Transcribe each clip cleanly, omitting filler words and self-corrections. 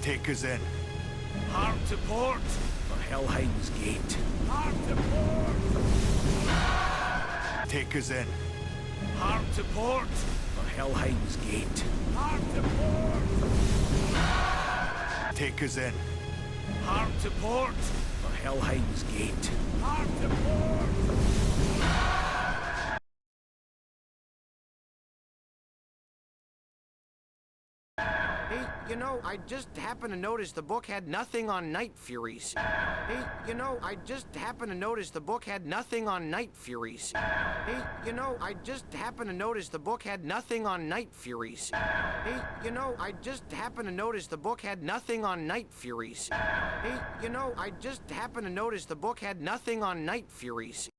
Take us in. Hard to port for Helheim's Gate. Hard to port. Take us in. Hard to port for Helheim's Gate. Hard to port. Take us in. Hard to port for Helheim's Gate. Hard to port. Hey, you know, I just happened to notice the book had nothing on night furies. Hey, you know, I just happened to notice the book had nothing on night furies. Hey, you know, I just happened to notice the book had nothing on night furies. Hey, you know, I just happened to notice the book had nothing on night furies. Hey, you know, I just happened to notice the book had nothing on night furies.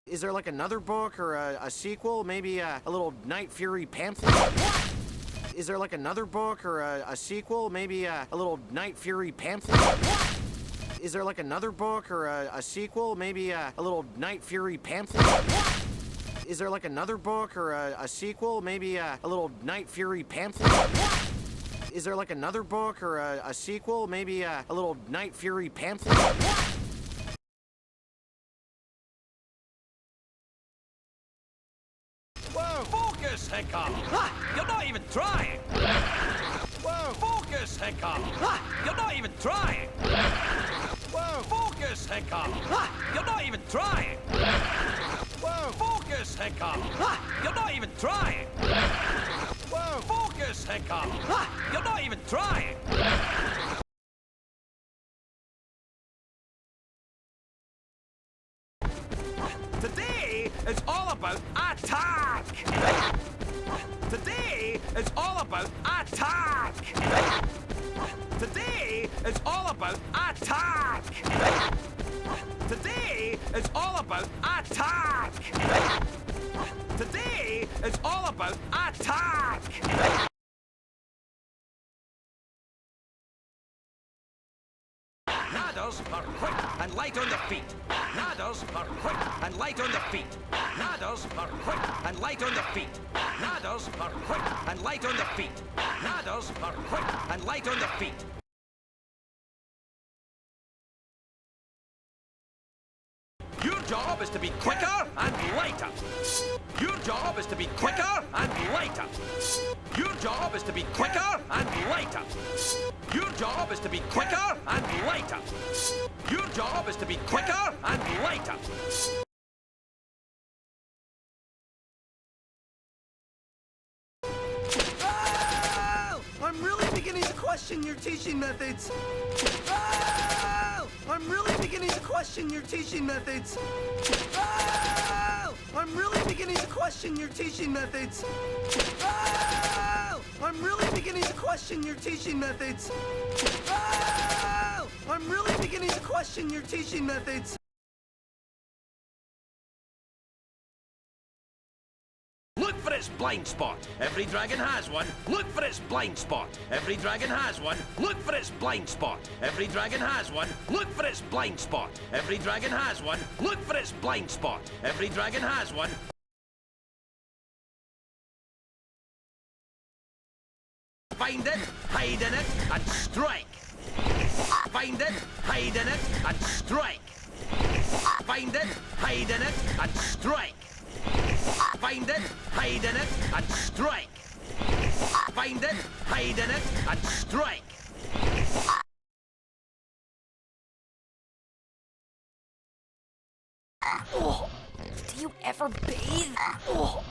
Is there like another book or a sequel? Maybe a little Night Fury pamphlet? Is there like another book or a sequel? Maybe a little Night Fury pamphlet? Is there like another book or a sequel? Maybe a little Night Fury pamphlet? Is there like another book or a sequel? Maybe a little Night Fury pamphlet? Is there like another book or a sequel? Maybe a little Night Fury pamphlet? Whoa! Focus, Hiccup! Ha! You're not even trying! Whoa! Focus, Hiccup! Ha! You're not even trying! Whoa! Focus, Hiccup! Ha! You're not even trying! Whoa! Focus, Hiccup! Ha! You're not even trying! Whoa! Focus, Hiccup! Ha! You're not even trying! Today is all about attack! Today is all about attack! Today is all about attack! Today is all about attack! Today is all about attack! Nadders are quick and light on the feet. Nadders are quick and light on the feet. Nadders are quick and light on the feet. Nadders are quick and light on the feet. Nadders are quick and light on the feet. Your job is to be quicker and lighter. Your job is to be quicker and lighter. Your job is to be quicker and lighter. Your job is to be quicker and lighter. Your job is to be quicker and lighter. Oh! I'm really beginning to question your teaching methods. Oh! I'm really beginning to question your teaching methods. Oh! I'm really beginning to question your teaching methods. Oh! I'm really beginning to question your teaching methods. Oh! I'm really beginning to question your teaching methods. Look for its blind spot. Every dragon has one. Look for its blind spot. Every dragon has one. Look for its blind spot. Every dragon has one. Look for its blind spot. Every dragon has one. Look for its blind spot. Every dragon has one. Find it, hide in it, and strike. Find it, hide in it, and strike. Find it, hide in it, and strike. Find it, hide in it, and strike. Find it, hide in it, and strike. Oh, do you ever bathe? Oh,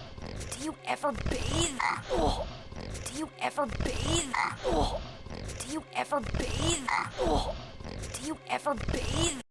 do you ever bathe? Oh, do you ever bathe? Oh, do you ever bathe? Oh, do you ever bathe?